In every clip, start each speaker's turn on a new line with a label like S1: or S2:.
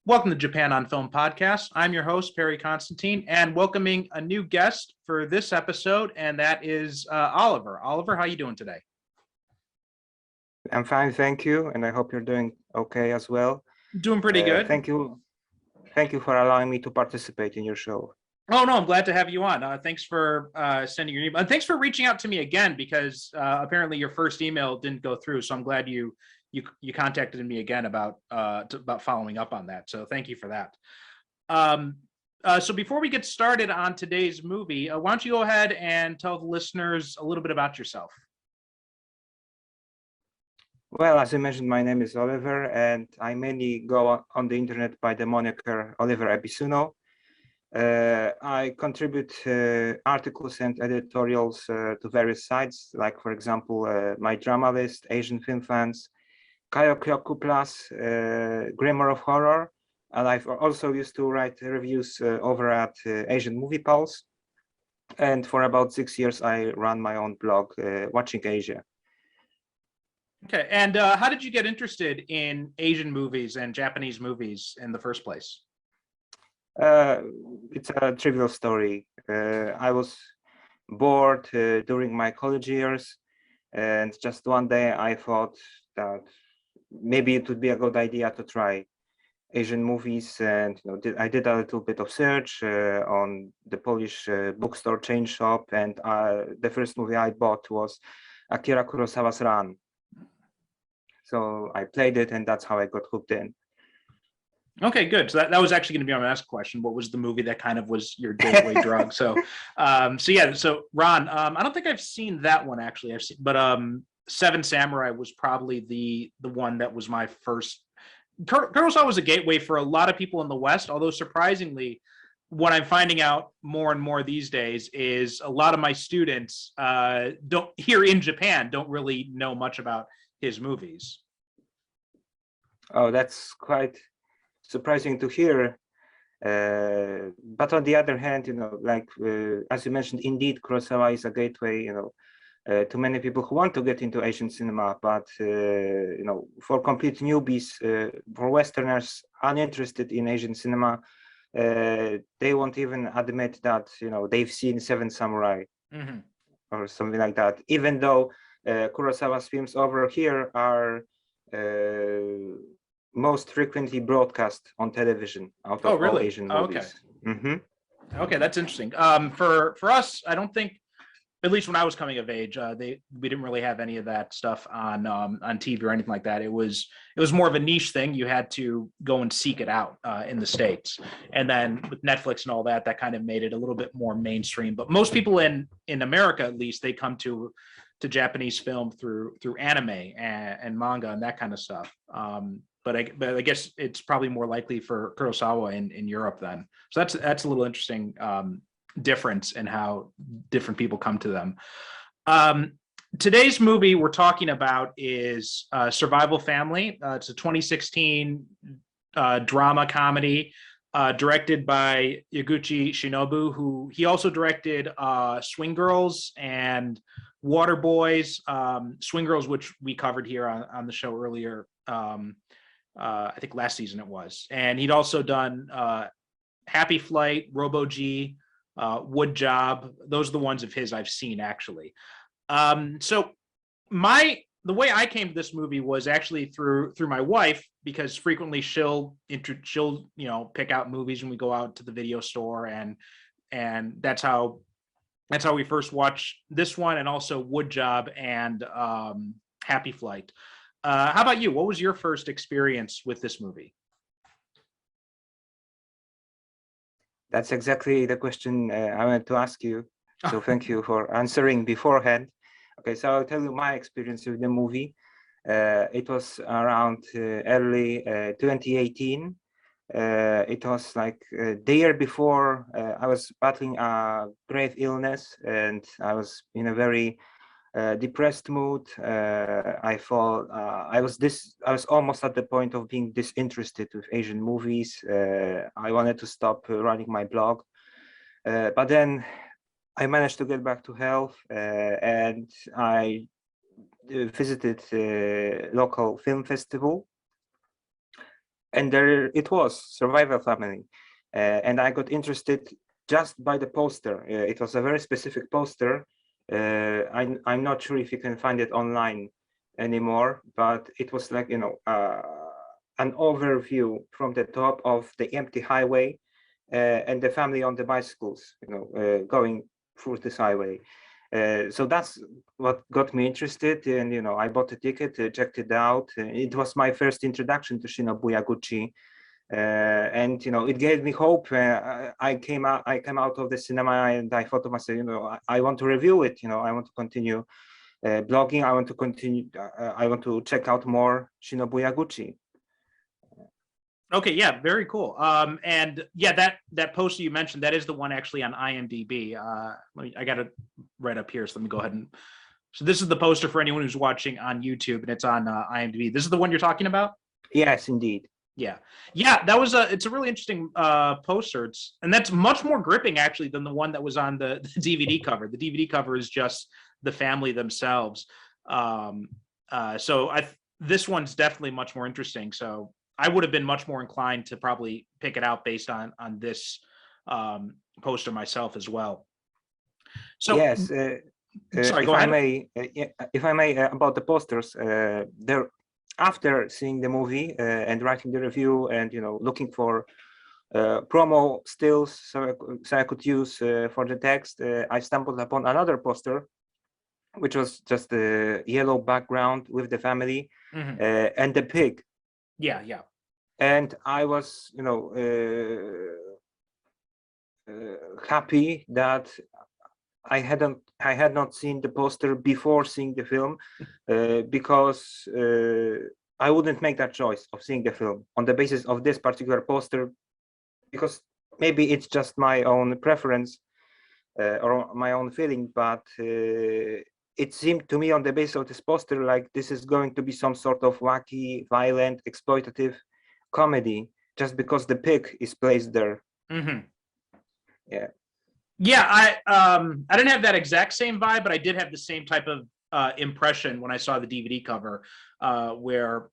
S1: Welcome to Japan on Film podcast. I'm your host, Perry Constantine, and welcoming a new guest for this episode, and that is Oliver. Oliver, how are you doing today?
S2: I'm fine, thank you, and I hope you're doing okay as well.
S1: Doing pretty good.
S2: Thank you for allowing me to participate in your show.
S1: Oh, no, I'm glad to have you on. Thanks for sending your email. And thanks for reaching out to me again, because apparently your first email didn't go through. So I'm glad you contacted me again about following up on that. So thank you for that. So before we get started on today's movie, why don't you go ahead and tell the listeners a little bit about yourself?
S2: Well, as you mentioned, my name is Oliver, and I mainly go on the internet by the moniker Oliver Ebisuno. I contribute articles and editorials to various sites, like, for example, My Drama List, Asian Film Fans, Kayokyoku Plus, Grammar of Horror, and I've also used to write reviews over at Asian Movie Pulse. And for about 6 years, I run my own blog, Watching Asia.
S1: Okay, and how did you get interested in Asian movies and Japanese movies in the first place?
S2: It's a trivial story. I was bored during my college years, and just one day I thought that maybe it would be a good idea to try Asian movies, and I did a little bit of search on the Polish bookstore chain shop, and the first movie I bought was Akira Kurosawa's Run. So I played it, and that's how I got hooked in.
S1: Okay, good. So that was actually going to be my last question. What was the movie that kind of was your gateway drug? So Ron, I don't think I've seen that one actually. I've seen, but Seven Samurai was probably the one that was my first. Kurosawa was a gateway for a lot of people in the West, although surprisingly, what I'm finding out more and more these days is a lot of my students here in Japan don't really know much about his movies.
S2: Oh, that's quite surprising to hear. But on the other hand, as you mentioned, indeed, Kurosawa is a gateway, to many people who want to get into Asian cinema. But for complete newbies, for Westerners uninterested in Asian cinema, they won't even admit that they've seen Seven Samurai or something like that. Even though Kurosawa's films over here are most frequently broadcast on television out of all Asian movies.
S1: Okay. Okay, that's interesting. For us, I don't think, at least when I was coming of age, we didn't really have any of that stuff on TV or anything like that. It was more of a niche thing. You had to go and seek it out in the States, and then with Netflix and all that, that kind of made it a little bit more mainstream. But most people in America, at least, they come to Japanese film through anime and manga and that kind of stuff. But I guess it's probably more likely for Kurosawa in Europe then. So that's a little interesting difference in how different people come to them. Today's movie we're talking about is Survival Family. It's a 2016 drama comedy directed by Yaguchi Shinobu, who he also directed Swing Girls and Water Boys. Swing Girls, which we covered here on the show earlier, I think last season it was. And he'd also done Happy Flight, Robo G, Wood Job. Those are the ones of his I've seen actually. So the way I came to this movie was actually through my wife, because frequently she'll pick out movies when we go out to the video store, and that's how we first watched this one, and also Wood Job and Happy Flight. How about you? What was your first experience with this movie?
S2: That's exactly the question I wanted to ask you. So thank you for answering beforehand. Okay, so I'll tell you my experience with the movie. It was around early 2018. It was like the year before I was battling a grave illness, and I was in a very depressed mood. I was almost at the point of being disinterested with Asian movies. I wanted to stop running my blog, but then I managed to get back to health, and I visited a local film festival. and there it was, survival family. And I got interested just by the poster. It was a very specific poster. I'm not sure if you can find it online anymore, but it was like, an overview from the top of the empty highway, and the family on the bicycles, going through this highway. So that's what got me interested, and I bought a ticket, checked it out. It was my first introduction to Shinobu Yaguchi, and it gave me hope. I came out of the cinema and I thought to myself, I want to review it. I want to continue blogging. I want to continue. I want to check out more Shinobu Yaguchi.
S1: Okay, yeah, very cool. And yeah, that poster you mentioned, that is the one actually on IMDb. I got it right up here, so let me go ahead and. So this is the poster for anyone who's watching on YouTube, and it's on IMDb. This is the one you're talking about?
S2: Yes, indeed.
S1: Yeah, it's a really interesting poster. And that's much more gripping actually than the one that was on the DVD cover. The DVD cover is just the family themselves. So this one's definitely much more interesting. So I would have been much more inclined to probably pick it out based on this poster myself as well. So
S2: yes,
S1: sorry, go ahead.
S2: If I may, about the posters, there. After seeing the movie and writing the review and looking for promo stills so I could use for the text, I stumbled upon another poster, which was just a yellow background with the family and the pig.
S1: Yeah.
S2: And I was, happy that I had not seen the poster before seeing the film, because I wouldn't make that choice of seeing the film on the basis of this particular poster, because maybe it's just my own preference or my own feeling, but it seemed to me on the basis of this poster like this is going to be some sort of wacky, violent, exploitative comedy just because the pig is placed there.
S1: Yeah, I didn't have that exact same vibe, but I did have the same type of impression when I saw the DVD cover, where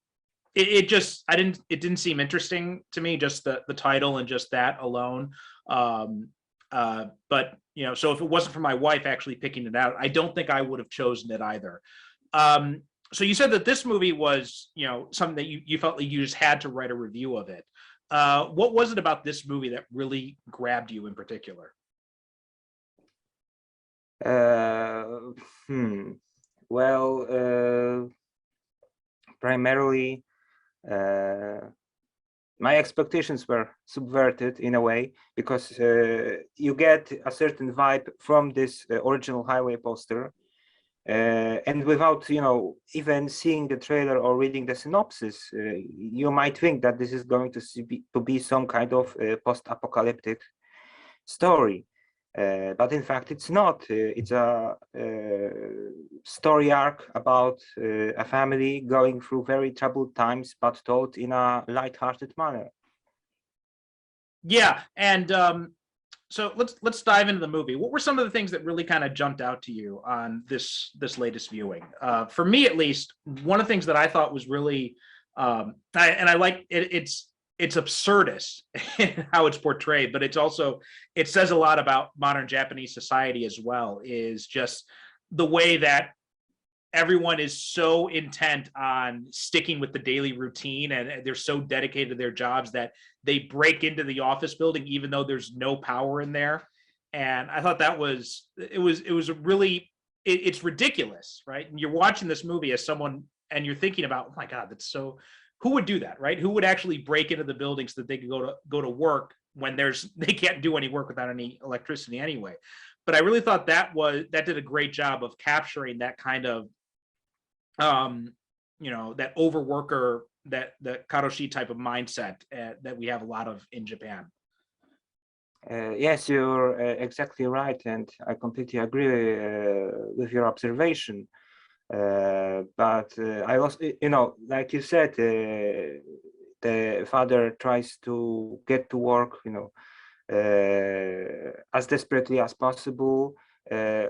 S1: it didn't seem interesting to me, just the title and just that alone. But so if it wasn't for my wife actually picking it out, I don't think I would have chosen it either. So you said that this movie was something that you felt like you just had to write a review of it. What was it about this movie that really grabbed you in particular?
S2: Well, primarily my expectations were subverted in a way, because you get a certain vibe from this original highway poster, and without even seeing the trailer or reading the synopsis, you might think that this is going to be some kind of post-apocalyptic story. But in fact, it's not. It's a story arc about a family going through very troubled times, but told in a light-hearted manner.
S1: Yeah, and so let's dive into the movie. What were some of the things that really kind of jumped out to you on this latest viewing? For me, at least, one of the things that I thought was really, I like it. It's absurdist in how it's portrayed, but it says a lot about modern Japanese society as well, is just the way that everyone is so intent on sticking with the daily routine, and they're so dedicated to their jobs that they break into the office building even though there's no power in there. And I thought it's ridiculous, right? And you're watching this movie as someone and you're thinking about, oh my God, who would do that, right? Who would actually break into the building so that they could go to work when they can't do any work without any electricity anyway? But I really thought that did a great job of capturing that kind of, that overworker, that the karoshi type of mindset that we have a lot of in Japan.
S2: Yes, you're exactly right, and I completely agree with your observation. But I also, like you said, the father tries to get to work, as desperately as possible.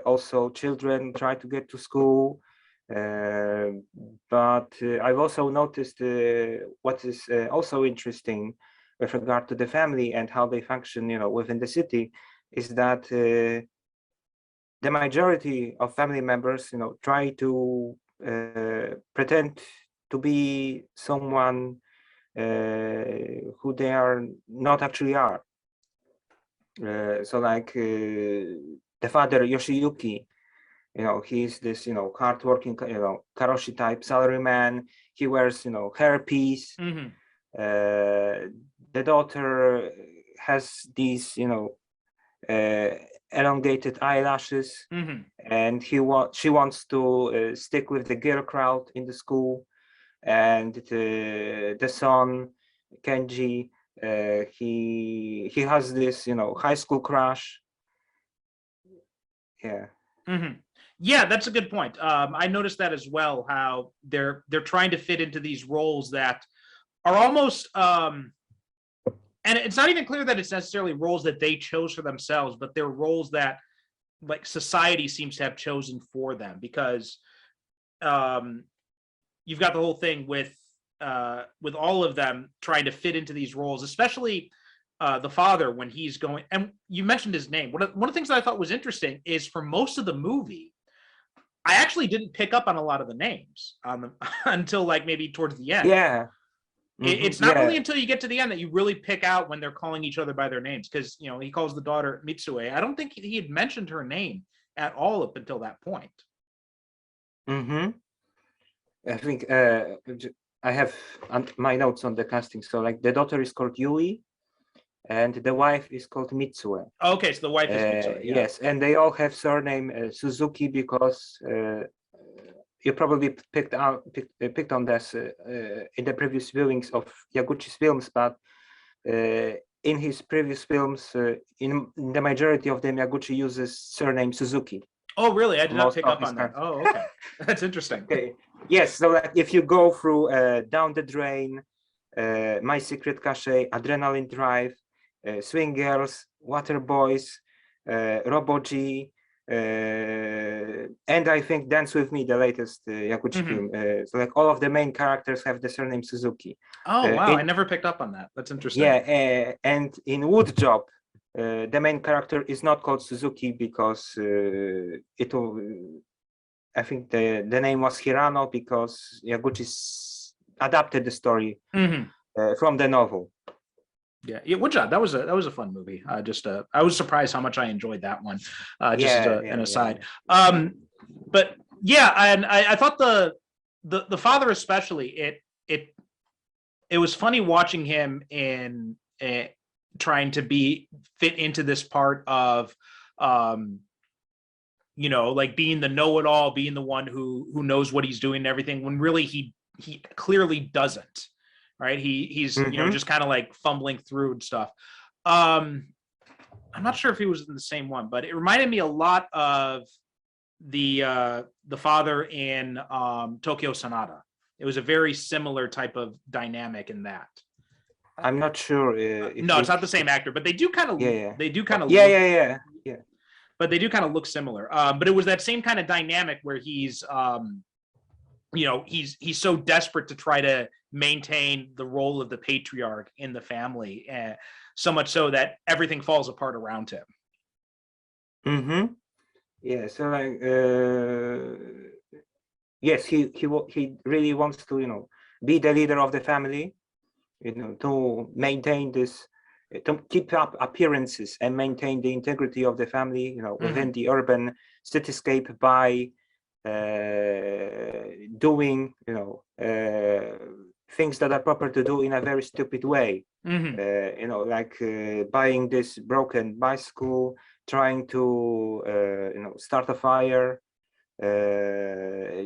S2: Also, children try to get to school, but but I've also noticed what is also interesting with regard to the family and how they function, within the city, is that the majority of family members, try to pretend to be someone who they are not actually are. So like the father Yoshiyuki, he's this, hardworking, karoshi type salaryman. He wears, hairpiece.
S1: Mm-hmm.
S2: The daughter has these, elongated eyelashes,
S1: Mm-hmm.
S2: and she wants to stick with the girl crowd in the school. And the son Kenji, he has this, high school crush. Yeah.
S1: Mm-hmm. Yeah, that's a good point. I noticed that as well, how they're trying to fit into these roles that are almost and it's not even clear that it's necessarily roles that they chose for themselves, but they're roles that like society seems to have chosen for them, because you've got the whole thing with all of them trying to fit into these roles, especially the father when he's going. And you mentioned his name. One of the things that I thought was interesting is for most of the movie, I actually didn't pick up on a lot of the names until like maybe towards the end.
S2: Yeah.
S1: It's not really until you get to the end that you really pick out when they're calling each other by their names, because he calls the daughter Mitsue. I don't think he had mentioned her name at all up until that point.
S2: I think I have my notes on the casting. So like the daughter is called Yui, and the wife is called Mitsue.
S1: Okay, so the wife is Mitsue. Yeah.
S2: Yes, and they all have surname Suzuki because you probably picked on this in the previous viewings of Yaguchi's films, but in his previous films, in the majority of them, Yaguchi uses surname Suzuki.
S1: Oh, really? I did not pick up on that. Oh, okay. That's interesting.
S2: Okay. Yes, so like if you go through Down the Drain, My Secret Cache, Adrenaline Drive, Swing Girls, Water Boys, Robo G, and I think Dance With Me, the latest Yaguchi film. So like all of the main characters have the surname Suzuki.
S1: Oh, wow. I never picked up on that. That's interesting.
S2: Yeah, and in Woodjob, the main character is not called Suzuki because I think the name was Hirano because Yaguchi adapted the story from the novel.
S1: Yeah, Woodjob. That was a fun movie. I was surprised how much I enjoyed that one. Just as an aside. But yeah, and I thought the father especially, it was funny watching him in trying to fit into this part of like being the know-it-all, being the one who knows what he's doing and everything, when really he clearly doesn't. Right, he's just kind of like fumbling through and stuff. I'm not sure if he was in the same one, but it reminded me a lot of the father in Tokyo Sonata. It was a very similar type of dynamic in that.
S2: I'm not sure.
S1: No, it's not the same actor, but they do kind of.
S2: Yeah.
S1: They do kind of.
S2: Yeah.
S1: But they do kind of look similar. But it was that same kind of dynamic where he's so desperate to try to maintain the role of the patriarch in the family, so much so that everything falls apart around him.
S2: Yeah, so like yes, he really wants to be the leader of the family, to maintain this, to keep up appearances and maintain the integrity of the family, within the urban cityscape by doing things that are proper to do in a very stupid way. Like buying this broken bicycle, trying to start a fire,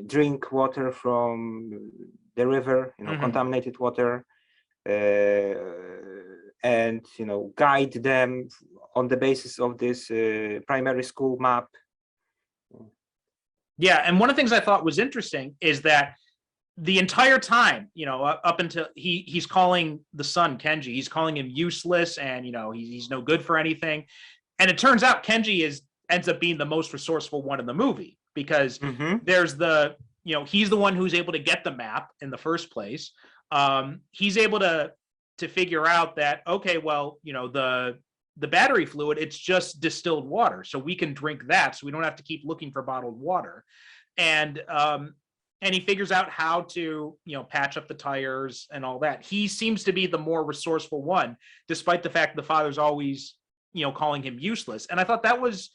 S2: drink water from the river, contaminated water, and guide them on the basis of this primary school map.
S1: Yeah, and one of the things I thought was interesting is that the entire time, up until he's calling the son Kenji, he's calling him useless, and he's no good for anything. And it turns out Kenji ends up being the most resourceful one in the movie, because there's the he's the one who's able to get the map in the first place. He's able to figure out that, okay, well, the battery fluid, it's just distilled water, so we can drink that, so we don't have to keep looking for bottled water. And he figures out how to patch up the tires and all that. He seems to be the more resourceful one, despite the fact the father's always calling him useless. And I thought that was,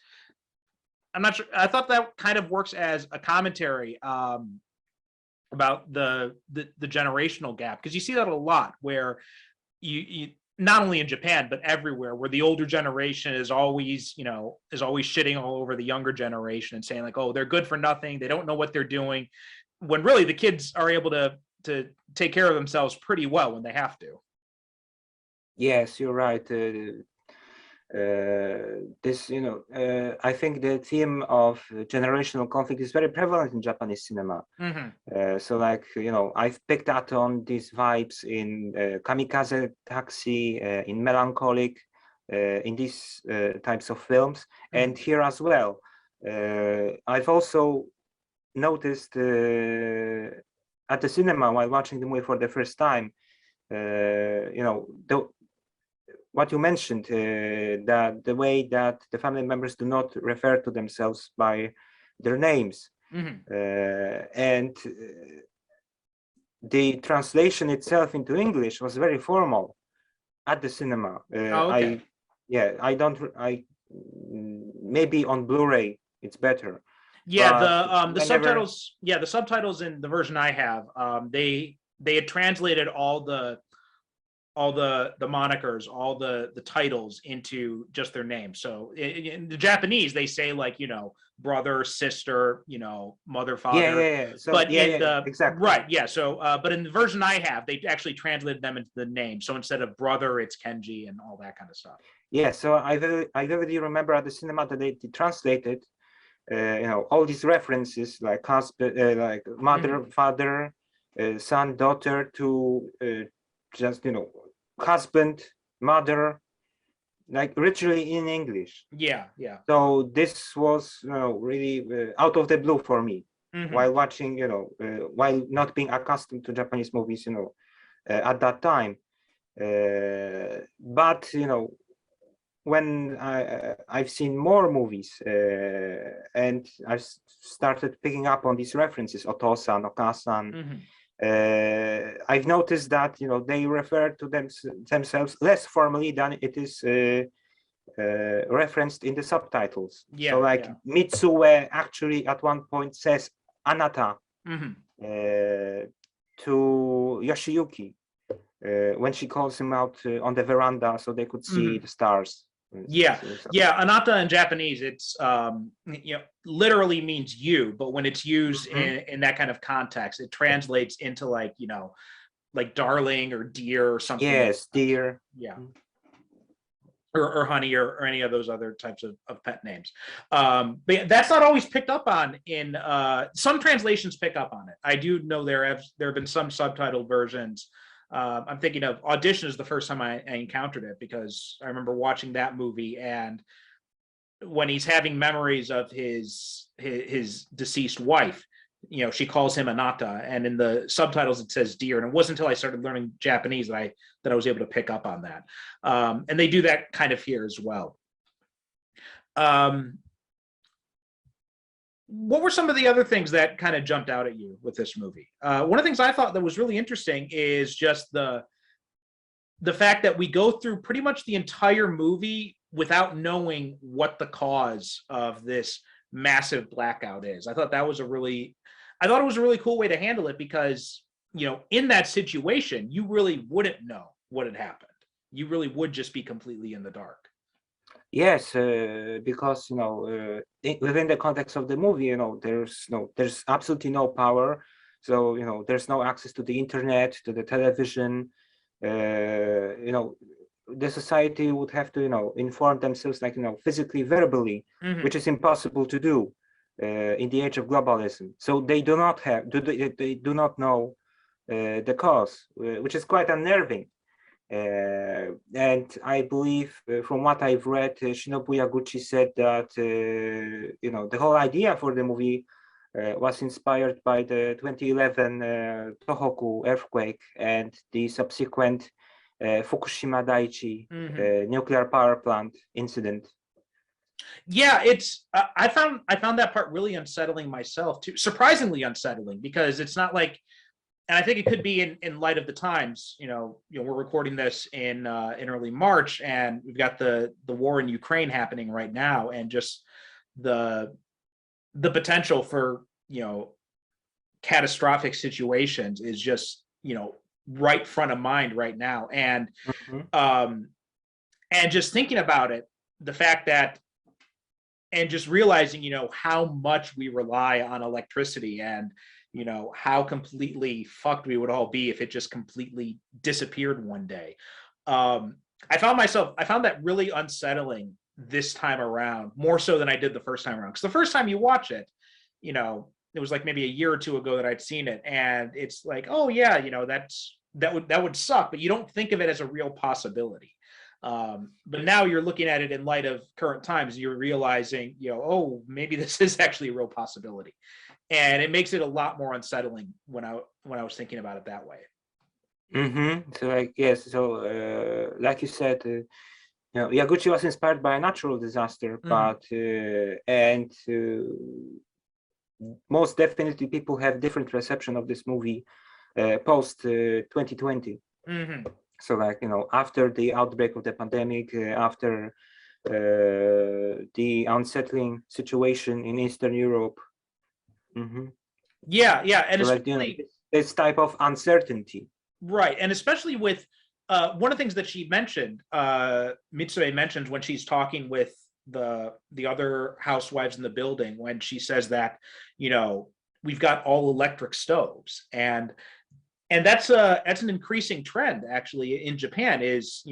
S1: I'm not sure, I thought that kind of works as a commentary about the generational gap, because you see that a lot where you not only in Japan but everywhere, where the older generation is always shitting all over the younger generation and saying like, oh, they're good for nothing, they don't know what they're doing, when really the kids are able to take care of themselves pretty well when they have to.
S2: Yes, you're right. I think the theme of generational conflict is very prevalent in Japanese cinema. So like, I've picked up on these vibes in Kamikaze Taxi, in Melancholic, in these types of films, and here as well. I've also noticed at the cinema while watching the movie for the first time, what you mentioned, that the way that the family members do not refer to themselves by their names, and the translation itself into English was very formal at the cinema.
S1: Okay.
S2: Maybe on Blu-ray it's better.
S1: Yeah, the subtitles. Yeah, the subtitles in the version I have, they had translated all the monikers, all the titles into just their name. So in the Japanese, they say like, brother, sister, mother, father.
S2: Yeah. So,
S1: but
S2: exactly.
S1: Right. Yeah. So, but in the version I have, they actually translated them into the name. So instead of brother, it's Kenji and all that kind of stuff.
S2: Yeah. So I vividly remember at the cinema that they translated, all these references like husband, like mother, father, son, daughter, to just husband, mother, like literally in English.
S1: Yeah.
S2: So this was really out of the blue for me while watching, while not being accustomed to Japanese movies, at that time. But when I've seen more movies and I've started picking up on these references, Otosan, Okasan. I've noticed that they refer to themselves less formally than it is referenced in the subtitles.
S1: Yeah,
S2: so like Mitsue actually at one point says Anata to Yoshiyuki when she calls him out on the veranda so they could see the stars.
S1: Yeah, Anata in Japanese, it's literally means you, but when it's used in that kind of context, it translates into like like darling or dear or something.
S2: Yes, dear.
S1: Yeah. Or honey or any of those other types of pet names. But that's not always picked up on in some translations pick up on it. I do know there have been some subtitled versions. I'm thinking of Audition is the first time I encountered it, because I remember watching that movie, and when he's having memories of his deceased wife, she calls him Anata, and in the subtitles it says dear. And it wasn't until I started learning Japanese that I was able to pick up on that. And they do that kind of here as well. What were some of the other things that kind of jumped out at you with this movie? One of the things I thought that was really interesting is just the fact that we go through pretty much the entire movie without knowing what the cause of this massive blackout is. I thought it was a really cool way to handle it, because in that situation you really wouldn't know what had happened. You really would just be completely in the dark.
S2: Yes, because within the context of the movie, there's absolutely no power. So there's no access to the internet, to the television. The society would have to inform themselves like physically, verbally, which is impossible to do in the age of globalism. So they do not know the cause, which is quite unnerving. And I believe from what I've read, Shinobu Yaguchi said that the whole idea for the movie was inspired by the 2011 Tohoku earthquake and the subsequent Fukushima Daiichi nuclear power plant incident.
S1: Yeah, it's I found that part really unsettling myself too, surprisingly unsettling, because it's not like, and I think it could be in light of the times. We're recording this in early March, and we've got the war in Ukraine happening right now, and just the potential for catastrophic situations is just right front of mind right now. And and just thinking about it, the fact that, and just realizing how much we rely on electricity, and how completely fucked we would all be if it just completely disappeared one day. I found that really unsettling this time around, more so than I did the first time around. Because the first time you watch it, it was like maybe a year or two ago that I'd seen it, and it's like, oh yeah, that would suck, but you don't think of it as a real possibility. But now you're looking at it in light of current times, you're realizing, oh, maybe this is actually a real possibility, and it makes it a lot more unsettling when I was thinking about it that way.
S2: So like, yes, so like you said, Yaguchi was inspired by a natural disaster, but and most definitely people have different reception of this movie post 2020. So like, after the outbreak of the pandemic, after the unsettling situation in Eastern Europe.
S1: Yeah, and
S2: so like, this type of uncertainty.
S1: Right, and especially with one of the things that she mentioned, Mitsue mentions when she's talking with the other housewives in the building, when she says that we've got all electric stoves, and that's an increasing trend actually in Japan, is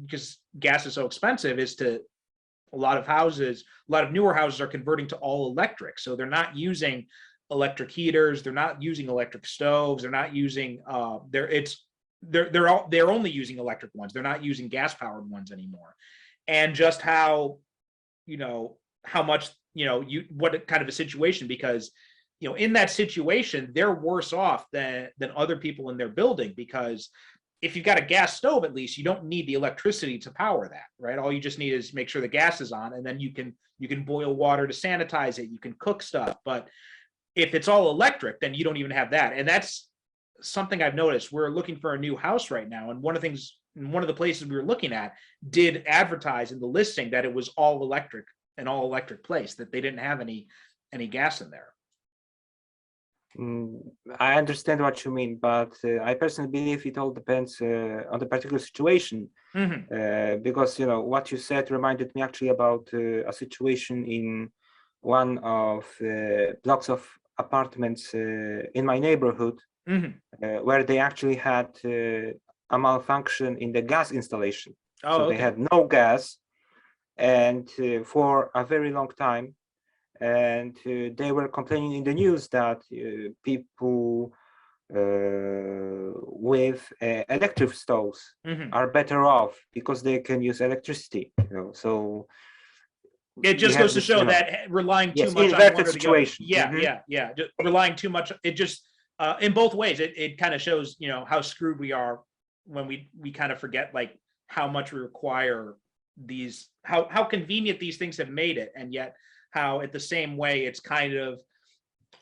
S1: because gas is so expensive, is to a lot of newer houses are converting to all electric, so they're not using electric heaters, they're not using electric stoves, they're not using they're only using electric ones, they're not using gas powered ones anymore. And just how how much what kind of a situation, because in that situation they're worse off than other people in their building, because if you've got a gas stove, at least you don't need the electricity to power that, right? All you just need is make sure the gas is on, and then you can boil water to sanitize it, you can cook stuff. But if it's all electric, then you don't even have that. And that's something I've noticed. We're looking for a new house right now, and one of the places we were looking at did advertise in the listing that it was all electric, an all electric place, that they didn't have any gas in there.
S2: I understand what you mean, but I personally believe it all depends on the particular situation. Because what you said reminded me actually about a situation in one of blocks of apartments in my neighborhood, where they actually had a malfunction in the gas installation. So they had no gas, and for a very long time. And they were complaining in the news that people with electric stoves are better off because they can use electricity. So
S1: it just goes to show that relying too much on one or the other, just relying too much, it just in both ways, it kind of shows how screwed we are when we kind of forget like how much we require these, how convenient these things have made it, and yet how at the same way it's kind of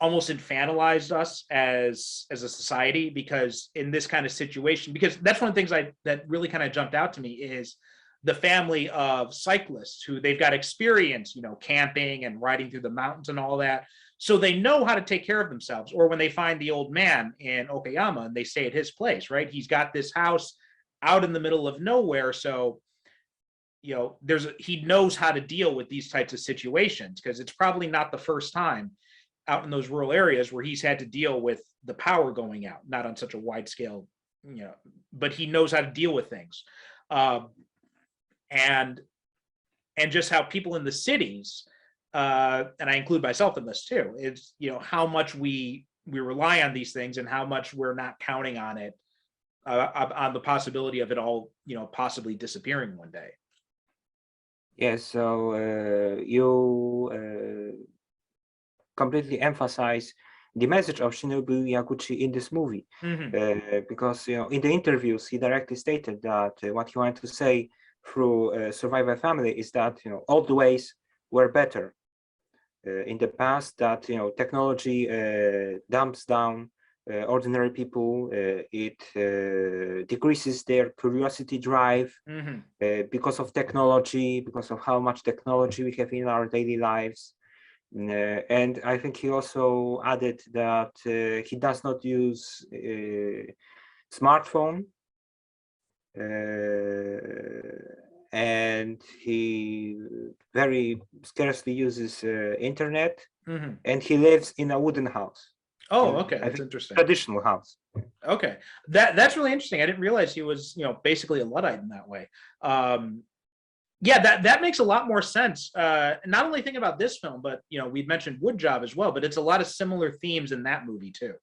S1: almost infantilized us as a society, because in this kind of situation, because that's one of the things that really kind of jumped out to me, is the family of cyclists who they've got experience, camping and riding through the mountains and all that. So they know how to take care of themselves. Or when they find the old man in Okayama and they stay at his place, right? He's got this house out in the middle of nowhere. So he knows how to deal with these types of situations, because it's probably not the first time out in those rural areas where he's had to deal with the power going out, not on such a wide scale, but he knows how to deal with things. And just how people in the cities, and I include myself in this too, is how much we rely on these things, and how much we're not counting on it, on the possibility of it all possibly disappearing one day.
S2: Yes, so completely emphasize the message of Shinobu Yaguchi in this movie, because in the interviews he directly stated that what he wanted to say through Survivor Family is that old ways were better in the past, that technology dumps down ordinary people, it decreases their curiosity drive because of technology, because of how much technology we have in our daily lives. And I think he also added that he does not use smartphone, and he very scarcely uses internet, and he lives in a wooden house.
S1: Oh, okay, that's interesting.
S2: Traditional house.
S1: Okay, that's really interesting. I didn't realize he was basically a Luddite in that way. Yeah, that makes a lot more sense. Not only thinking about this film, but we'd mentioned Woodjob as well, but it's a lot of similar themes in that movie too.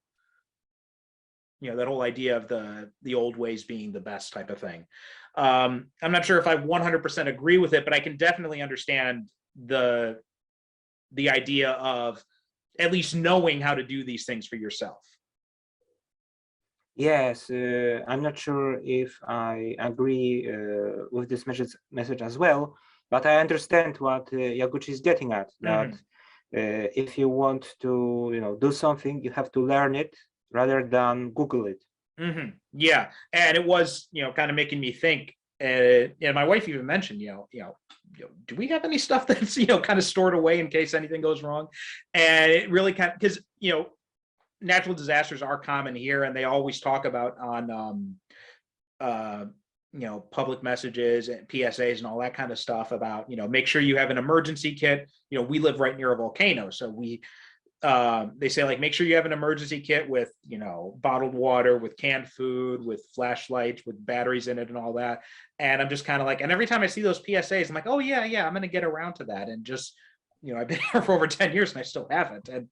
S1: That whole idea of the old ways being the best type of thing. I'm not sure if I 100% agree with it, but I can definitely understand the idea of at least knowing how to do these things for yourself.
S2: Yes, I'm not sure if I agree with this message as well, but I understand what Yaguchi is getting at, that if you want to do something, you have to learn it rather than Google it.
S1: Yeah, and it was kind of making me think. And my wife even mentioned, do we have any stuff that's kind of stored away in case anything goes wrong? And it really kind of, because natural disasters are common here, and they always talk about on public messages and PSAs and all that kind of stuff about make sure you have an emergency kit. We live right near a volcano, so they say, like, make sure you have an emergency kit with bottled water, with canned food, with flashlights, with batteries in it and all that. And I'm just kind of like, and every time I see those PSAs, I'm like, oh yeah, I'm going to get around to that. And just I've been here for over 10 years and I still haven't. And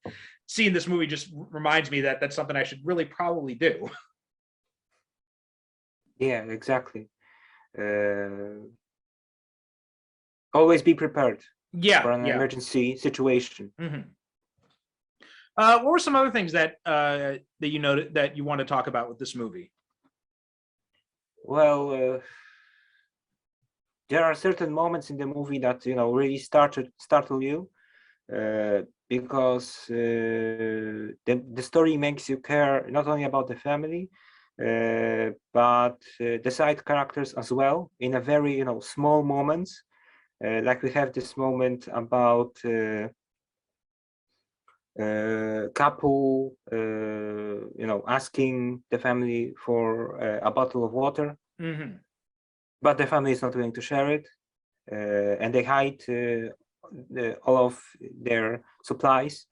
S1: seeing this movie just reminds me that that's something I should really probably do.
S2: Yeah, exactly. Always be prepared for an emergency situation.
S1: What were some other things that you noted that you want to talk about with this movie?
S2: Well, there are certain moments in the movie that really startle you, because the story makes you care not only about the family, but the side characters as well, in a very small moments. Like we have this moment about couple asking the family for a bottle of water, but the family is not willing to share it, and they hide all of their supplies.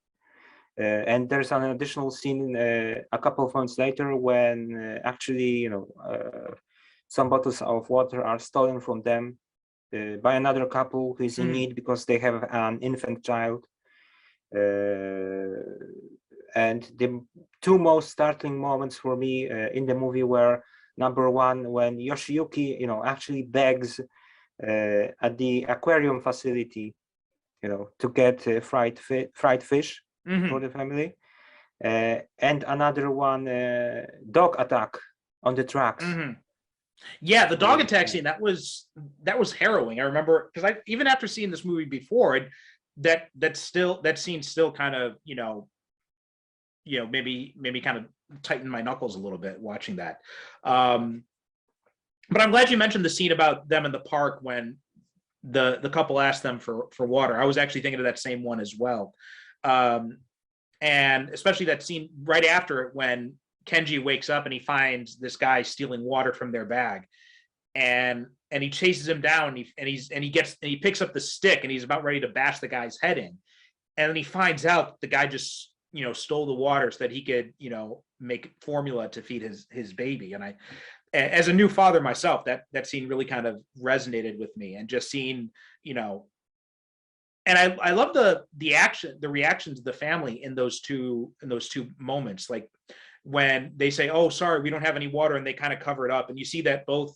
S2: And there's an additional scene a couple of months later when actually some bottles of water are stolen from them by another couple who is in need because they have an infant child. And the two most startling moments for me in the movie were, number one, when Yoshiyuki actually begs at the aquarium facility to get fried fish for the family, and another one, dog attack on the tracks.
S1: Yeah, the dog attack scene, that was harrowing. I remember, because even after seeing this movie before, that scene still kind of maybe kind of tightened my knuckles a little bit watching that. But I'm glad you mentioned the scene about them in the park when the couple asked them for water. I was actually thinking of that same one as well. And especially that scene right after it when Kenji wakes up and he finds this guy stealing water from their bag, and he chases him down, and he picks up the stick and he's about ready to bash the guy's head in, and then he finds out the guy just stole the water so that he could make formula to feed his baby. And as a new father myself, that scene really kind of resonated with me, and just seeing and I love the reactions of the family in those two moments, like when they say, oh, sorry, we don't have any water, and they kind of cover it up, and you see that both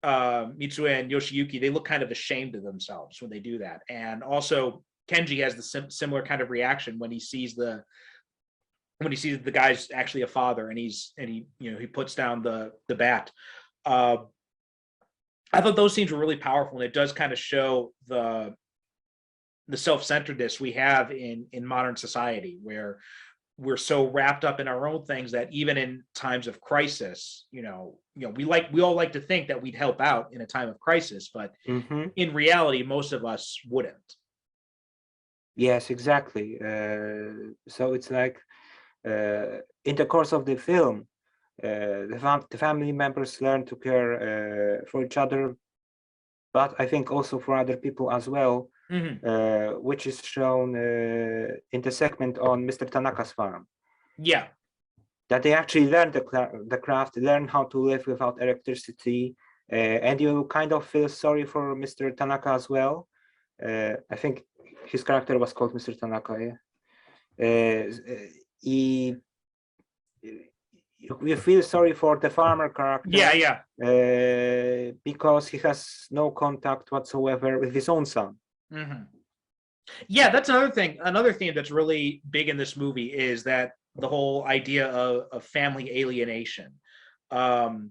S1: Mitsue and Yoshiyuki, they look kind of ashamed of themselves when they do that. And also Kenji has the similar kind of reaction when he sees the guy's actually a father, and he puts down the bat. I thought those scenes were really powerful, and it does kind of show the self-centeredness we have in modern society, where we're so wrapped up in our own things that even in times of crisis, we all like to think that we'd help out in a time of crisis, but in reality, most of us wouldn't.
S2: Yes, exactly. So it's like in the course of the film, the family members learn to care for each other, but I think also for other people as well, which is shown in the segment on Mr. Tanaka's farm.
S1: Yeah.
S2: That they actually learn the craft, learn how to live without electricity, and you kind of feel sorry for Mr. Tanaka as well. I think his character was called Mr. Tanaka. Yeah. You feel sorry for the farmer character.
S1: Yeah.
S2: Because he has no contact whatsoever with his own son.
S1: Yeah, that's another thing. Another theme that's really big in this movie is that the whole idea of family alienation. And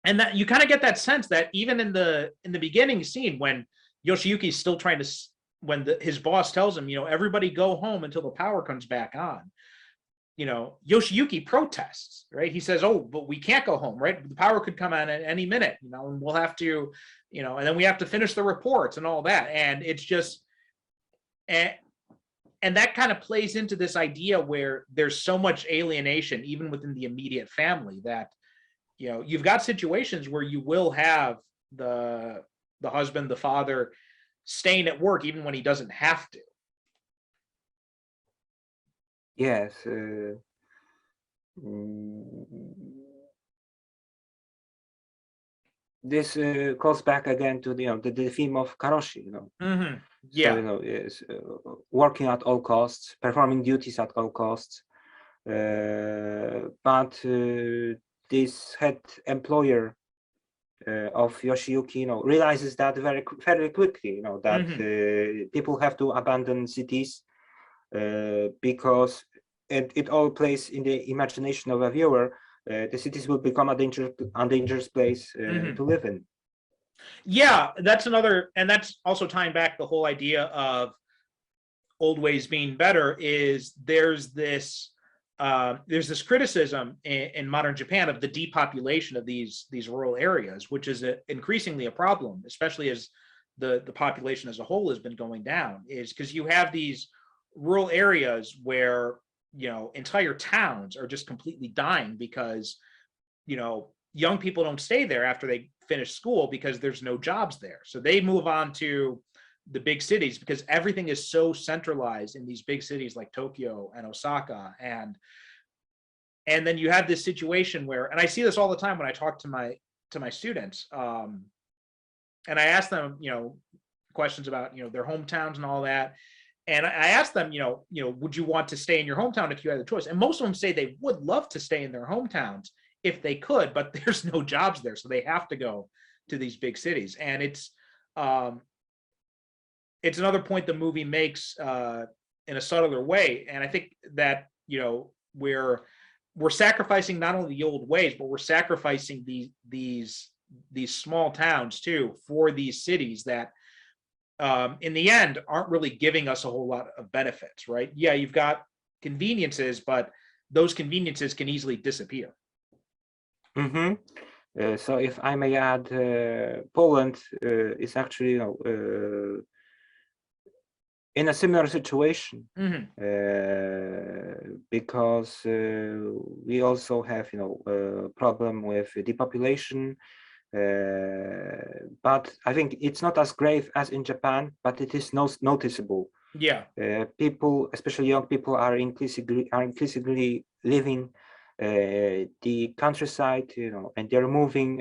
S1: that you kind of get that sense that even in the beginning scene, when Yoshiyuki's still trying to, when his boss tells him, everybody go home until the power comes back on, Yoshiyuki protests, right? He says, oh, but we can't go home, right? The power could come on at any minute, and we'll have to, and then we have to finish the reports and all that. And it's just, and that kind of plays into this idea where there's so much alienation, even within the immediate family, that, you've got situations where you will have the husband, the father, staying at work even when he doesn't have to.
S2: Yes. This calls back again to the theme of karoshi.
S1: Yeah.
S2: So, yes, working at all costs, performing duties at all costs, but this head employer of Yoshiyuki, realizes that very quickly, that people have to abandon cities. Because it all plays in the imagination of a viewer, the cities will become a dangerous place to live in.
S1: Yeah, that's another, and that's also tying back the whole idea of old ways being better. Is there's this criticism in modern Japan of the depopulation of these rural areas, which is increasingly a problem, especially as the population as a whole has been going down. Is because you have these rural areas where entire towns are just completely dying because young people don't stay there after they finish school because there's no jobs there, so they move on to the big cities because everything is so centralized in these big cities like Tokyo and Osaka. And then you have this situation where, and I see this all the time when I talk to my students, and I ask them questions about their hometowns and all that. And I asked them, would you want to stay in your hometown if you had the choice? And most of them say they would love to stay in their hometowns if they could, but there's no jobs there, so they have to go to these big cities. And it's another point the movie makes in a subtler way. And I think that we're sacrificing not only the old ways, but we're sacrificing these small towns too for these cities that, in the end, aren't really giving us a whole lot of benefits, right? Yeah, you've got conveniences, but those conveniences can easily disappear.
S2: So if I may add, Poland is actually in a similar situation, because we also have a problem with depopulation. But I think it's not as grave as in Japan, but it is noticeable.
S1: Yeah.
S2: People, especially young people, are increasingly living the countryside, and they're moving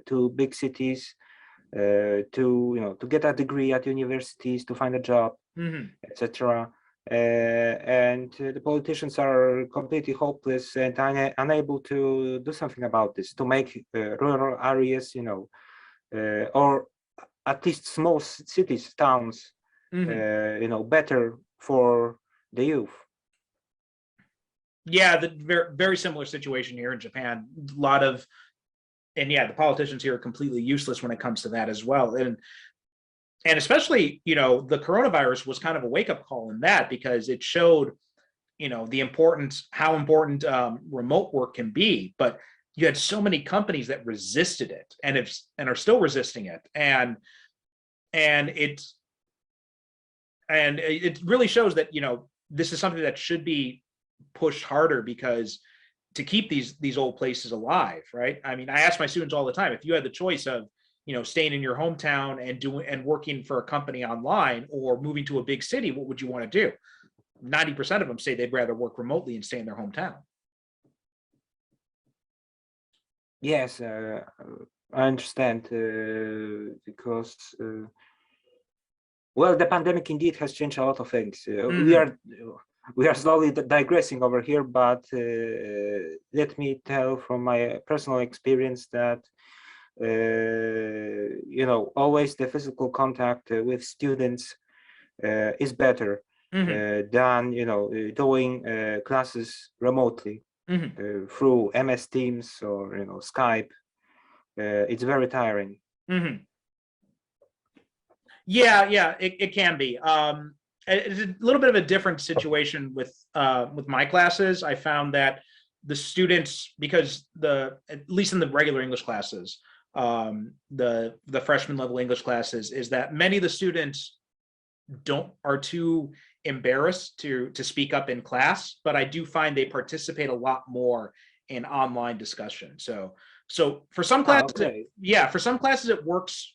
S2: to big cities to get a degree at universities, to find a job, etc. And the politicians are completely hopeless and unable to do something about this, to make rural areas, or at least small cities, towns, better for the youth.
S1: Yeah, the very similar situation here in Japan. A lot of, and yeah, the politicians here are completely useless when it comes to that as well. And especially, the coronavirus was kind of a wake-up call in that, because it showed, the importance, how important remote work can be. But you had so many companies that resisted it and are still resisting it. And it really shows that, this is something that should be pushed harder, because to keep these old places alive, right? I mean, I ask my students all the time, if you had the choice of, staying in your hometown and working for a company online, or moving to a big city, what would you want to do? 90% of them say they'd rather work remotely and stay in their hometown.
S2: Yes, I understand, because well, the pandemic indeed has changed a lot of things. We are slowly digressing over here, but let me tell from my personal experience that always the physical contact with students is better than doing classes remotely through MS Teams or Skype. It's very tiring.
S1: Yeah, it can be. It's a little bit of a different situation with my classes. I found that the students, because at least in the regular English classes, the freshman level English classes, is that many of the students are too embarrassed to speak up in class, but I do find they participate a lot more in online discussion. So for some classes, for some classes it works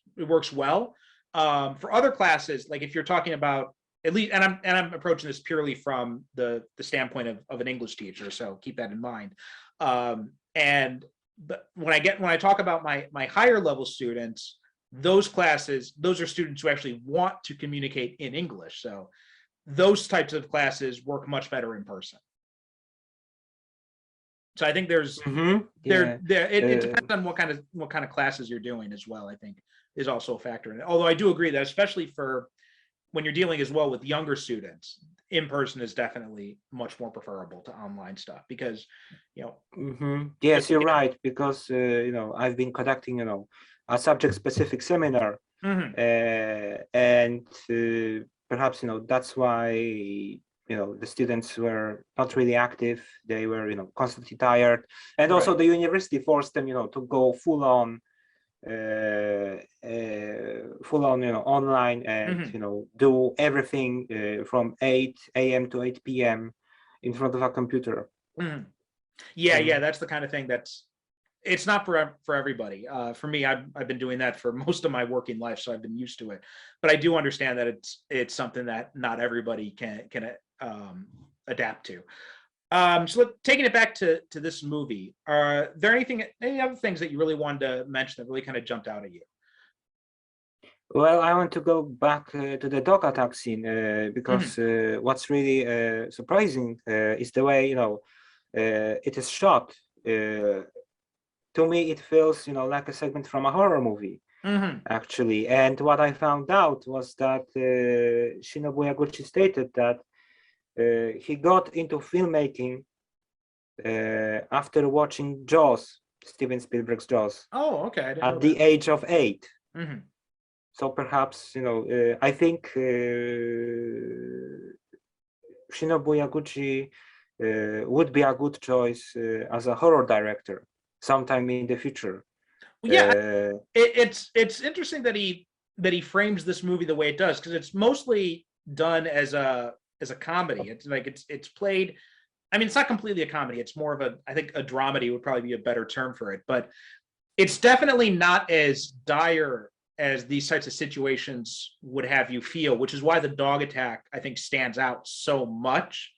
S1: well. For other classes, like if you're talking about, at least, and I'm approaching this purely from the standpoint of an English teacher, so keep that in mind. But when I talk about my higher level students, those classes, those are students who actually want to communicate in English. So those types of classes work much better in person. So I think it depends on what kind of classes you're doing as well, I think is also a factor in it. Although I do agree that, especially for when you're dealing as well with younger students, in person is definitely much more preferable to online stuff, because
S2: yes, you're right, because I've been conducting a subject specific seminar, and perhaps that's why the students were not really active. They were constantly tired, and also the university forced them to go full on online, and do everything from 8 a.m. to 8 p.m. in front of a computer.
S1: Yeah, that's the kind of thing it's not for everybody. For me, I've been doing that for most of my working life, so I've been used to it. But I do understand that it's something that not everybody can adapt to. So taking it back to this movie, are there any other things that you really wanted to mention that really kind of jumped out at you?
S2: Well, I want to go back to the dog attack scene, because what's really surprising is the way it is shot. To me, it feels like a segment from a horror movie, actually. And what I found out was that Shinobu Yaguchi stated that he got into filmmaking after watching Jaws, Steven Spielberg's Jaws.
S1: Oh, okay.
S2: At the age of 8. So perhaps I think Shinobu Yaguchi would be a good choice as a horror director sometime in the future.
S1: Well, yeah, it's interesting that he frames this movie the way it does, because it's mostly done as a comedy. It's like it's played. I mean, it's not completely a comedy. It's more of I think a dramedy would probably be a better term for it. But it's definitely not as dire as these types of situations would have you feel, which is why the dog attack, I think, stands out so much.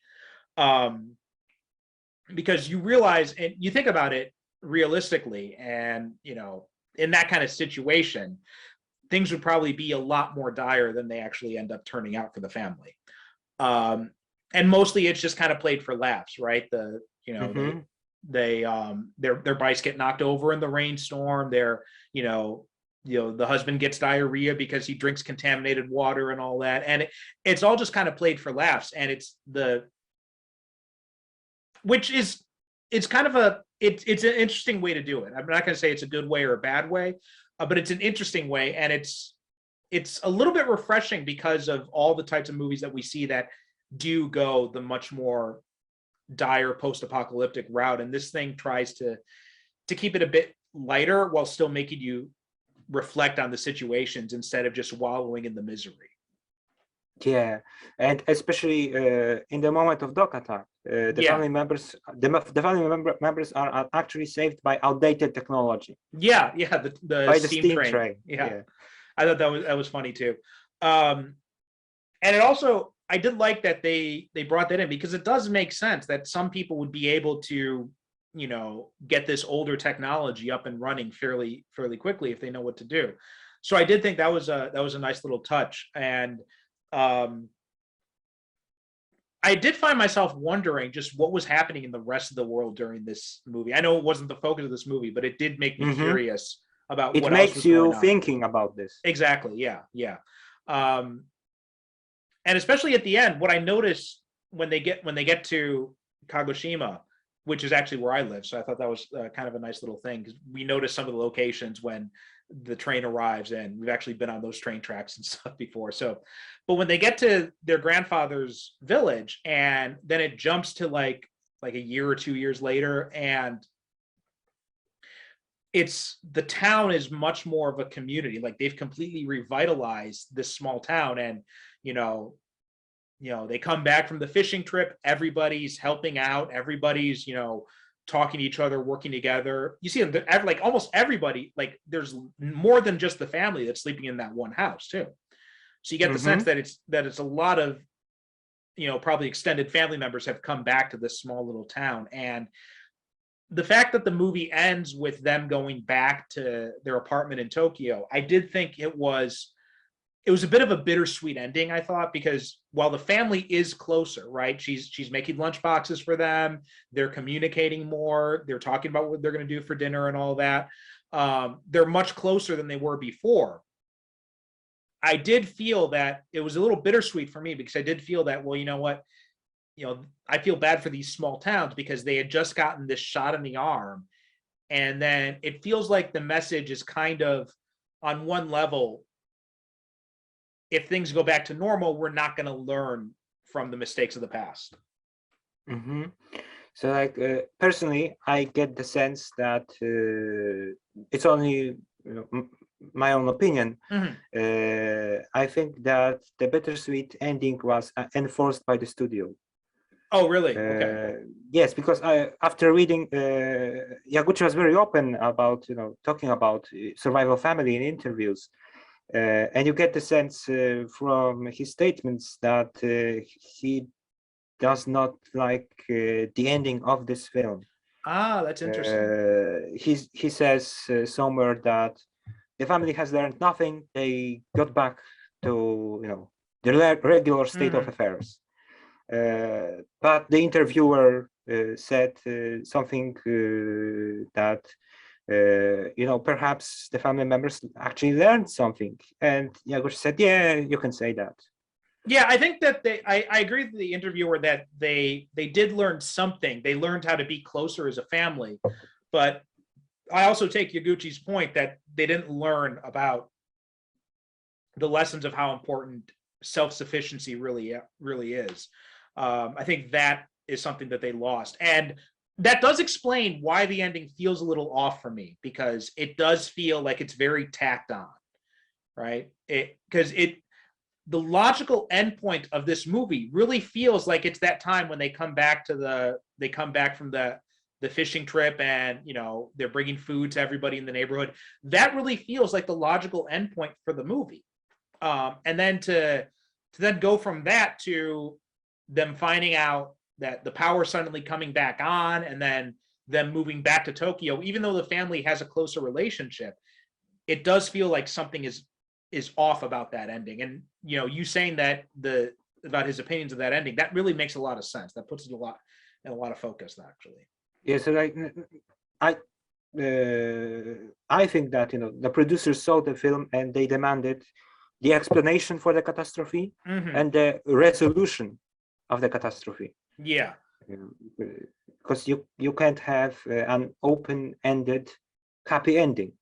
S1: Because you realize, and you think about it realistically, and in that kind of situation, things would probably be a lot more dire than they actually end up turning out for the family. And mostly it's just kind of played for laughs, right? Their bikes get knocked over in the rainstorm. They're the husband gets diarrhea because he drinks contaminated water and all that, and it's all just kind of played for laughs. And it's kind of it's an interesting way to do it. I'm not going to say it's a good way or a bad way, but it's an interesting way, and it's a little bit refreshing because of all the types of movies that we see that do go the much more dire post-apocalyptic route, and this thing tries to keep it a bit lighter while still making you reflect on the situations instead of just wallowing in the misery.
S2: Yeah, and especially in the moment of dog attack, the family members, the family members are actually saved by outdated technology.
S1: Yeah, the steam train.
S2: Yeah,
S1: I thought that was funny too. And it also, I did like that they brought that in, because it does make sense that some people would be able to, get this older technology up and running fairly quickly if they know what to do. So I did think that was a nice little touch. And I did find myself wondering just what was happening in the rest of the world during this movie. I know it wasn't the focus of this movie, but it did make me curious about what else was going on.
S2: It makes you thinking about this.
S1: Exactly. Yeah. And especially at the end, what I noticed when they get to Kagoshima, which is actually where I live, so I thought that was kind of a nice little thing, because we noticed some of the locations when the train arrives, and we've actually been on those train tracks and stuff before. So, but when they get to their grandfather's village, and then it jumps to like a year or 2 years later, and the town is much more of a community. Like, they've completely revitalized this small town, and they come back from the fishing trip, everybody's helping out, everybody's talking to each other, working together. You see like almost everybody, like there's more than just the family that's sleeping in that one house too. So you get the sense that it's a lot of probably extended family members have come back to this small little town. And the fact that the movie ends with them going back to their apartment in Tokyo, I did think it was a bit of a bittersweet ending, I thought, because while the family is closer, right? She's making lunch boxes for them. They're communicating more. They're talking about what they're going to do for dinner and all that. They're much closer than they were before. I did feel that it was a little bittersweet for me, because I did feel that, well, you know what? I feel bad for these small towns, because they had just gotten this shot in the arm. And then it feels like the message is kind of, on one level, if things go back to normal, we're not going to learn from the mistakes of the past.
S2: So, like, personally, I get the sense that it's only my own opinion. I think that the bittersweet ending was enforced by the studio.
S1: Oh, really? Okay.
S2: Yes, because after reading, Yaguchi was very open about talking about survival family in interviews. And you get the sense from his statements that he does not like the ending of this film.
S1: That's interesting.
S2: He says somewhere that the family has learned nothing. They got back to the regular state of affairs. But the interviewer said something that perhaps the family members actually learned something, and Yaguchi said, "Yeah, you can say that."
S1: Yeah, I think that I agree with the interviewer that they did learn something. They learned how to be closer as a family, but I also take Yaguchi's point that they didn't learn about the lessons of how important self-sufficiency really is. I think that is something that they lost, and that does explain why the ending feels a little off for me, because it does feel like it's very tacked on, right? Because the logical endpoint of this movie really feels like it's that time when they come back from the fishing trip, and they're bringing food to everybody in the neighborhood. That really feels like the logical endpoint for the movie. And then to then go from that to them finding out that the power suddenly coming back on, and then them moving back to Tokyo, even though the family has a closer relationship, it does feel like something is off about that ending. And you saying that about his opinions of that ending, that really makes a lot of sense. That puts it in a lot of focus, actually.
S2: Yeah, so like I think that the producers saw the film and they demanded the explanation for the catastrophe and the resolution of the catastrophe.
S1: Yeah.
S2: Because you can't have an open-ended happy ending.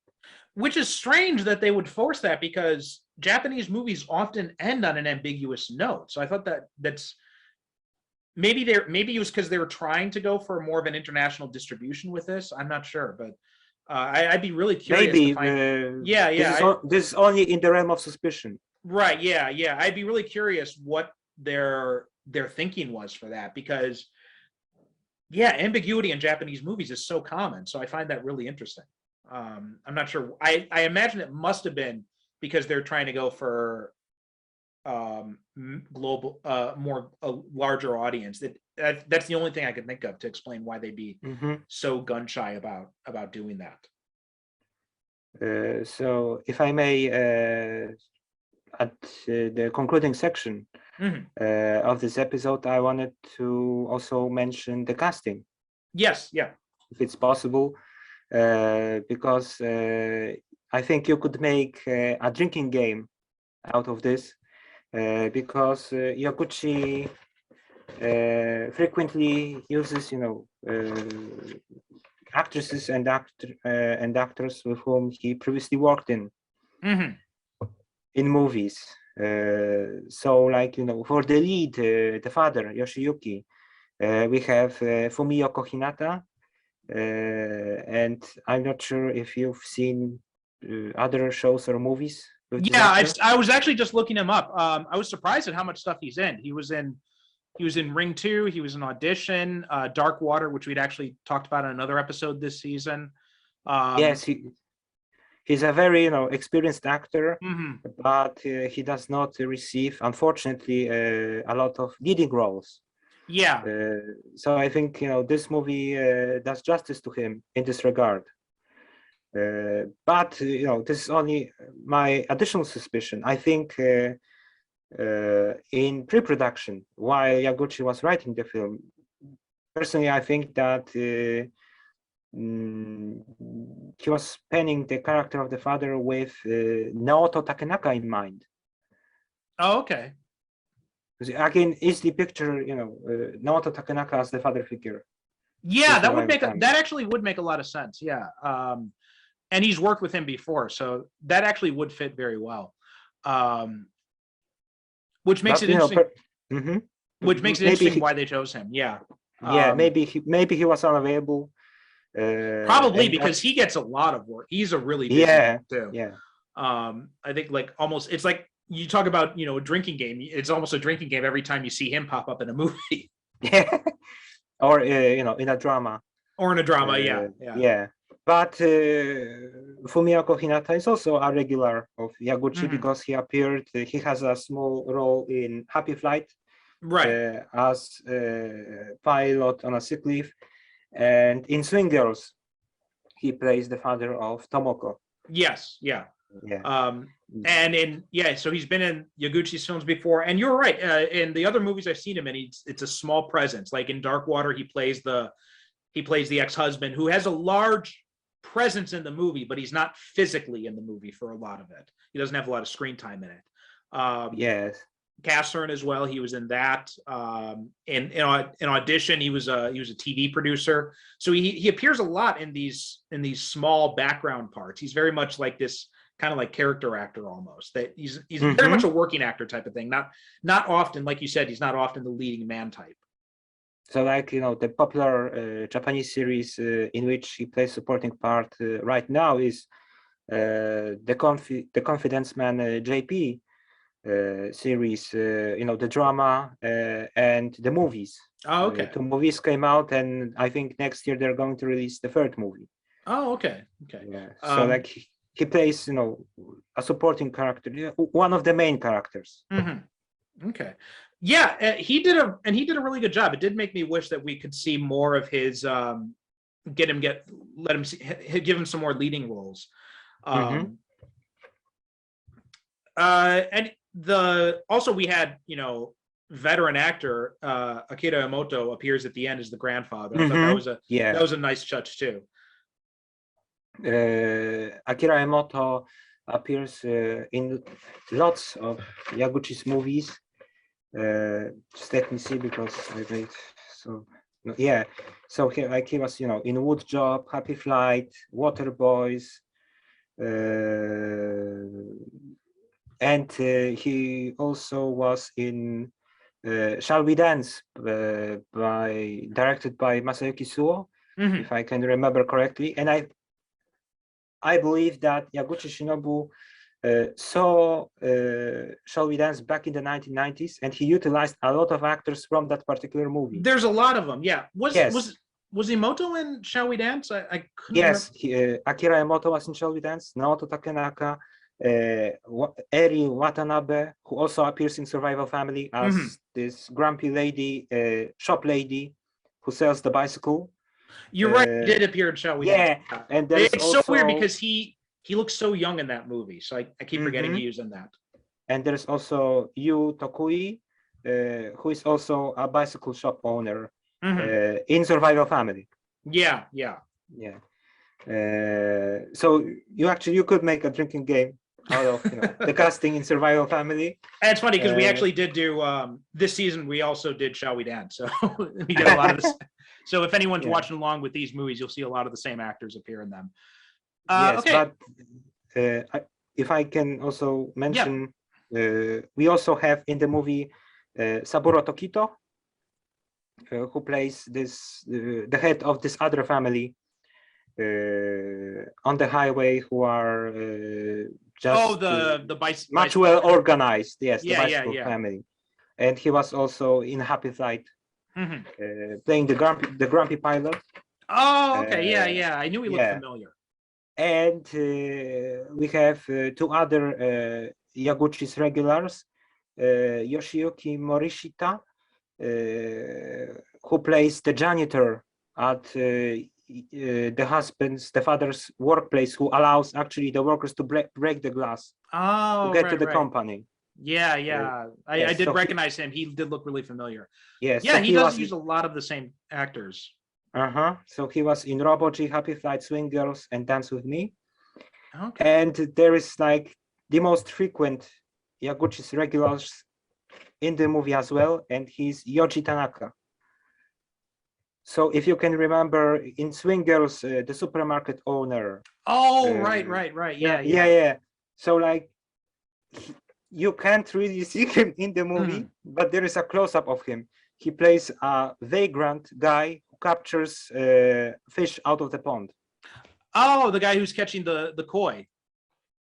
S1: Which is strange that they would force that, because Japanese movies often end on an ambiguous note. So I thought that's maybe it was because they were trying to go for more of an international distribution with this. I'm not sure, but I'd be really curious.
S2: Maybe
S1: to find, yeah.
S2: This is only in the realm of suspicion.
S1: Right. Yeah. I'd be really curious what their thinking was for that, because ambiguity in Japanese movies is so common. So I find that really interesting. I'm not sure. I imagine it must have been because they're trying to go for global, a larger audience. That's the only thing I could think of to explain why they'd be so gun shy about doing that.
S2: So if I may, at the concluding section of this episode, I wanted to also mention the casting.
S1: Yes, yeah.
S2: If it's possible, because I think you could make a drinking game out of this, because Yaguchi frequently uses, actresses and actors with whom he previously worked in movies. So, like, for the lead, the father, Yoshiyuki, we have Fumio Kohinata, and I'm not sure if you've seen other shows or movies.
S1: Yeah, I was actually just looking him up. I was surprised at how much stuff he's in. He was in Ring 2. He was in Audition, Dark Water, which we'd actually talked about in another episode this season.
S2: Yes, he's a very experienced actor, but he does not receive, unfortunately, a lot of leading roles.
S1: Yeah.
S2: So I think this movie does justice to him in this regard. But this is only my additional suspicion. I think in pre-production, while Yaguchi was writing the film, personally, I think that he was penning the character of the father with Naoto Takenaka in mind.
S1: Oh, okay.
S2: Again, easily picture, Naoto Takenaka as the father figure.
S1: Yeah, that actually would make a lot of sense. Yeah. And he's worked with him before, so that actually would fit very well. Which makes it interesting. Which makes it interesting why they chose him. Yeah.
S2: Yeah, maybe he was unavailable.
S1: Probably because he gets a lot of work. He's a really busy man too.
S2: Yeah.
S1: I think it's like you talk about a drinking game. It's almost a drinking game every time you see him pop up in a movie.
S2: Yeah. Or in a drama.
S1: Or in a drama, yeah.
S2: But Fumio Kohinata is also a regular of Yaguchi because he appeared. He has a small role in Happy Flight,
S1: right?
S2: As pilot on a sick leave, and in Swing Girls, he plays the father of Tomoko.
S1: Yes, yeah. And so he's been in Yaguchi's films before, and you're right. In the other movies I've seen him in, it's a small presence. Like in Dark Water, he plays the ex-husband who has a large presence in the movie, but he's not physically in the movie for a lot of it. He doesn't have a lot of screen time in it.
S2: Yes.
S1: Cassern as well. He was in that. In Audition, he was a TV producer. So he appears a lot in these small background parts. He's very much like this kind of like character actor almost. That he's very much a working actor type of thing. Not often, like you said, he's not often the leading man type.
S2: So, like, the popular Japanese series in which he plays supporting part right now is the Confidence Man JP series, the drama and the movies.
S1: Oh, okay.
S2: 2 movies came out, and I think next year they're going to release the 3rd movie.
S1: Oh, okay.
S2: Yeah. So, like, he plays, a supporting character, one of the main characters.
S1: Okay. Yeah, he did a really good job. It did make me wish that we could see more of his give him some more leading roles. And also we had, veteran actor Akira Emoto appears at the end as the grandfather. I thought that was a nice touch too.
S2: Akira Emoto appears in lots of Yaguchi's movies. Just let me see because I made so no, yeah. So he was in Wood Job, Happy Flight, Water Boys, and he also was in Shall We Dance, directed by Masayuki Suo, if I can remember correctly. And I believe that Yaguchi Shinobu saw Shall We Dance back in the 1990s, and he utilized a lot of actors from that particular movie.
S1: There's a lot of them. Yeah.
S2: Yes.
S1: Was Emoto in Shall We Dance? I couldn't
S2: Yes, Akira Emoto was in Shall We Dance, Naoto Takenaka, Eri Watanabe, who also appears in Survival Family as this grumpy lady, shop lady, who sells the bicycle.
S1: You're right. He did appear in Shall We Dance.
S2: Yeah, and there's
S1: it's
S2: also,
S1: so weird because he looks so young in that movie, so I keep forgetting he was in that.
S2: And there's also Yu Tokui, who is also a bicycle shop owner in Survival Family.
S1: Yeah.
S2: So you could make a drinking game out of the casting in Survival Family.
S1: And it's funny because we actually did do this season. We also did Shall We Dance, so we get a lot of this. So if anyone's watching along with these movies, you'll see a lot of the same actors appear in them.
S2: Yes,
S1: okay.
S2: But if I can also mention, we also have in the movie Saburo Tokito, who plays the head of this other family on the highway, who are just
S1: the
S2: much well organized. Yes, the bicycle family, and he was also in Happy Flight, playing the grumpy pilot.
S1: Oh, okay, yeah. I knew he looked familiar.
S2: And we have two other Yaguchi's regulars, Yoshiyuki Morishita, who plays the janitor at the father's workplace, who allows actually the workers to break the glass to get to the company.
S1: Yeah. I did recognize him. He did look really familiar.
S2: Yes.
S1: Yeah, so he does use a lot of the same actors.
S2: So he was in Robogy, Happy Flight, Swing Girls, and Dance With Me.
S1: Okay.
S2: And there is like the most frequent Yaguchi's regulars in the movie as well, and he's Yoji Tanaka. So if you can remember in Swing Girls, the supermarket owner.
S1: Oh, right. Yeah.
S2: So like you can't really see him in the movie, but there is a close-up of him. He plays a vagrant guy who captures fish out of the pond.
S1: Oh, the guy who's catching the koi.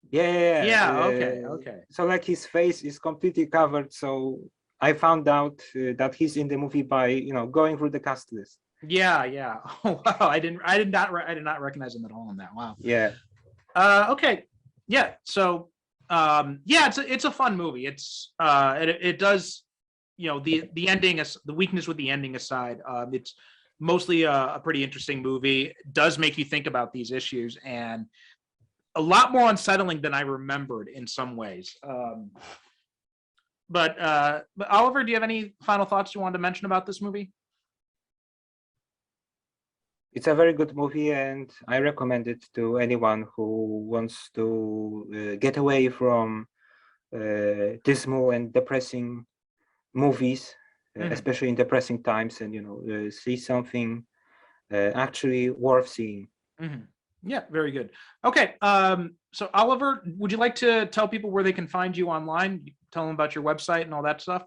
S2: Yeah.
S1: Okay.
S2: So like his face is completely covered. So I found out that he's in the movie by going through the cast list.
S1: Yeah. Oh wow, I did not recognize him at all in that. Wow.
S2: Yeah.
S1: Okay. Yeah. So it's a fun movie. It's it does, the ending is the weakness with the ending aside. It's mostly a pretty interesting movie. It does make you think about these issues, and a lot more unsettling than I remembered in some ways. But Oliver, do you have any final thoughts you wanted to mention about this movie?
S2: It's a very good movie, and I recommend it to anyone who wants to get away from dismal and depressing movies, especially in depressing times, and see something actually worth seeing.
S1: Yeah, very good. Okay, so Oliver, would you like to tell people where they can find you online? Tell them about your website and all that stuff.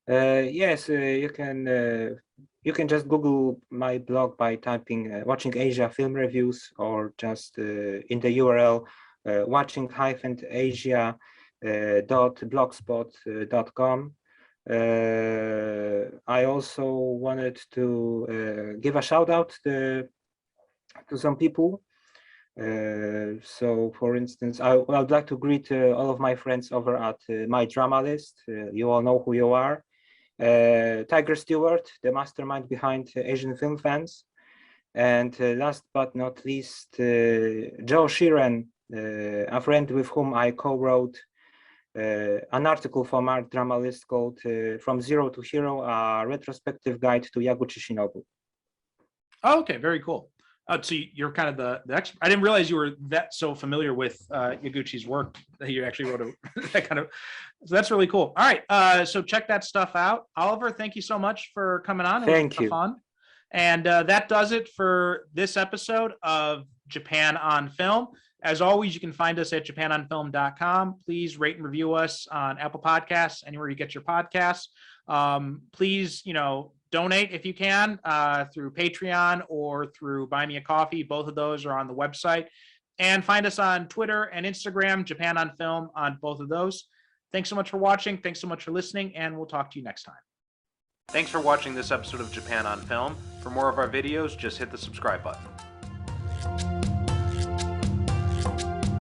S2: Yes, you can just Google my blog by typing Watching Asia Film Reviews, or just in the URL watching-asia.blogspot.com. I also wanted to give a shout out to some people. So for instance, I would like to greet all of my friends over at my drama list. You all know who you are. Tiger Stewart, the mastermind behind Asian Film Fans. And last but not least, Joe Sheeran, a friend with whom I co-wrote an article for my drama list called From Zero to Hero, a retrospective guide to Yaguchi Shinobu.
S1: Okay, very cool. Oh, so you're kind of the expert. I didn't realize you were that so familiar with Yaguchi's work that you actually wrote that kind of. So that's really cool. All right, so check that stuff out. Oliver, thank you so much for coming on.
S2: Thank you.
S1: Fun. And that does it for this episode of Japan on Film. As always, you can find us at japanonfilm.com. Please rate and review us on Apple Podcasts, anywhere you get your podcasts. Please, donate if you can through Patreon or through Buy Me a Coffee. Both of those are on the website. And find us on Twitter and Instagram, Japan on Film, on both of those. Thanks so much for watching. Thanks so much for listening, and we'll talk to you next time. Thanks for watching this episode of Japan on Film. For more of our videos, just hit the subscribe button.